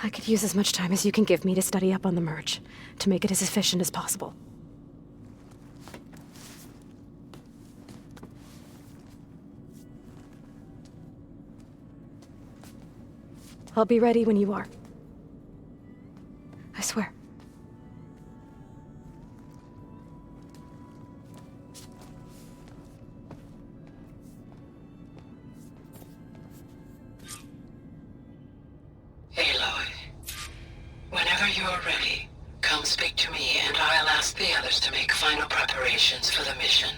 I could use as much time as you can give me to study up on the merge, to make it as efficient as possible. I'll be ready when you are. I swear. Aloy, whenever you're ready, come speak to me and I'll ask the others to make final preparations for the mission.